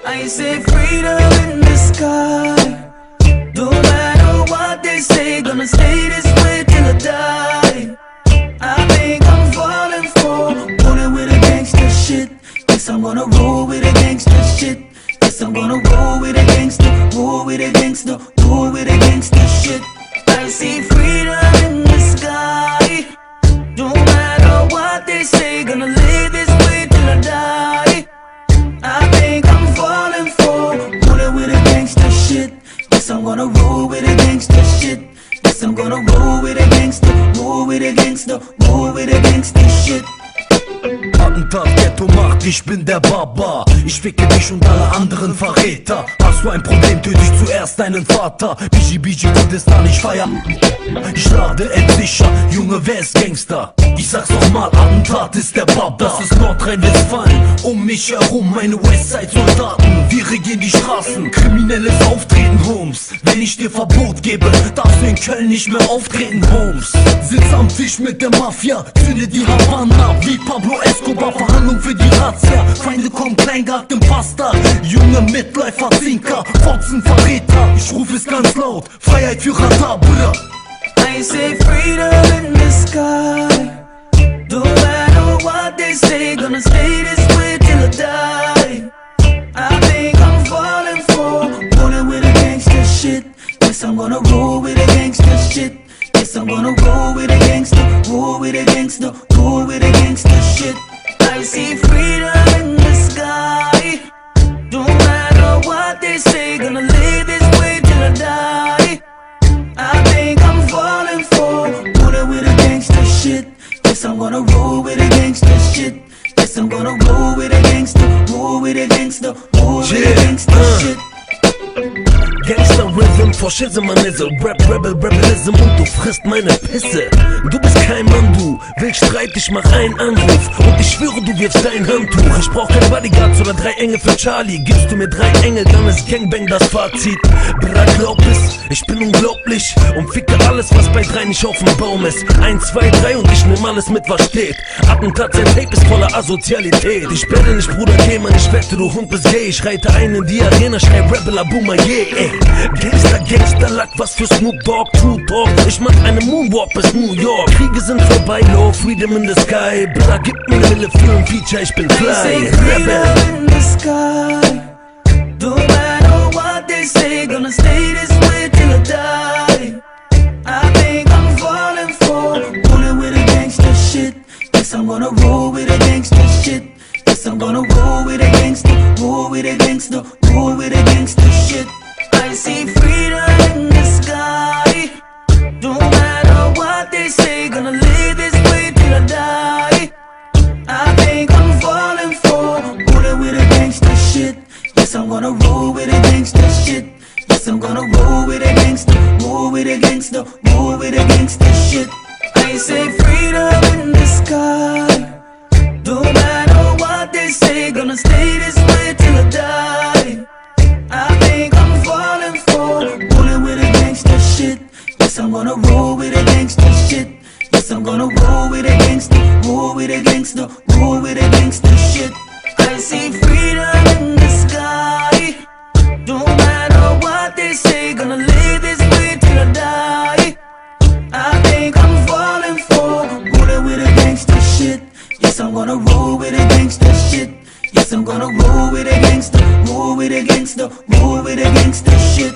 I say freedom in the sky. No matter what they say, gonna stay this way till I die. I think I'm falling for rolling with a gangster shit. Guess I'm gonna roll with a gangster shit. Guess I'm gonna roll with a gangster, roll with a gangster, roll with a gangster shit. I see freedom in the sky. No matter what they say, gonna live this way till I die. I think I'm falling for rolling with a gangster shit. Guess I'm gonna roll with a gangster shit. Guess I'm gonna roll with a gangster, roll with a gangster, roll with a gangster shit. Attentat, Ghetto macht, ich bin der Baba. Ich ficke dich und alle anderen Verräter. Hast du ein Problem, töte ich zuerst deinen Vater. Biji Biji Kurdistan, ich feier. Ich lade sicher, Junge, wer ist Gangster? Ich sag's nochmal, Attentat ist der Baba. Das ist Nordrhein-Westfalen, um mich herum meine Westside-Soldaten. Wir regieren die Straßen, kriminelles Auftreten, Holmes. Wenn ich dir Verbot gebe, darfst du in Köln nicht mehr auftreten, Holmes. Sitz am Tisch mit der Mafia, zünde die Havana wie Pablo Escobar, Verhandlung für die Razzia. Feinde kommen kleingehackt im Pasta. Junge Midlifer, Zinker, Fotzen, Verräter. Ich ruf es ganz laut, Freiheit für Rata, Bruder. I say freedom in the sky. No matter what they say, gonna stay this way till I die. I think I'm falling for rolling with a gangster shit. Guess I'm gonna roll with a gangster shit. Guess I'm gonna roll with a gangster, roll with a gangster, roll with a gangster shit. I see freedom in the sky. No matter what they say, gonna live this way till I die. I think I'm falling for rolling with a gangster shit. Guess I'm gonna roll with a gangster shit. Guess I'm gonna roll with a gangster, roll with a gangster, roll with a gangster shit. Gangster-Rhythm, Faschism-Manism, Rap, Rebel, Rebellism und du frisst meine Pisse. Du bist kein Mann, du willst Streit, ich mach einen Anruf und ich schwöre, du wirfst dein Handtuch. Ich brauch keine Bodyguards oder 3 Engel für Charlie. Gibst du mir 3 Engel, dann ist Gangbang das Fazit. Bra, glaub es, ich bin unglaublich und ficke alles, was bei 3 nicht auf dem Baum ist. 1, 2, 3 und ich nehm alles mit, was steht. Attentat, sein Tape ist voller Asozialität. Ich werde nicht Bruder, geh man, ich wette, du Hund bist gay. Ich reite ein in die Arena, schrei Rebel, Abuma, yeah, ey. Gangster, Gangster, Lack, was für Snoop Dogg, True Talk. Ich mach eine Moonwalk bis New York. Kriege sind vorbei, low, freedom in the sky. Bra, gib mir eine Wille für ein Feature, ich bin fly. Rebel in the sky. No matter what they say, gonna stay this way till I die. I think I'm falling for rolling with a gangster shit. Guess I'm gonna roll with a gangster shit. Guess I'm gonna roll with a gangster, roll with a gangster, roll with a gangster shit. I see freedom in the sky. No matter what they say, gonna live this way till I die. I think I'm falling for rolling with a gangster shit. Yes, I'm gonna roll with a gangster shit. Yes, I'm gonna roll with a gangster, roll with a gangster, roll with a gangster shit. I say freedom in the sky. No matter what they say, gonna stay this way till I die. I think I'm falling for rolling with a gangster shit. Yes, I'm gonna roll with a gangster shit. Yes, I'm gonna roll with a gangster, roll with a gangster, roll with a gangster shit. I see freedom in the sky. No matter what they say, gonna live this way till I die. I think I'm falling for rolling with a gangster shit. Yes, I'm gonna roll with a gangster shit. Yes, I'm gonna roll with a gangster, roll with a gangster, roll with a gangster shit.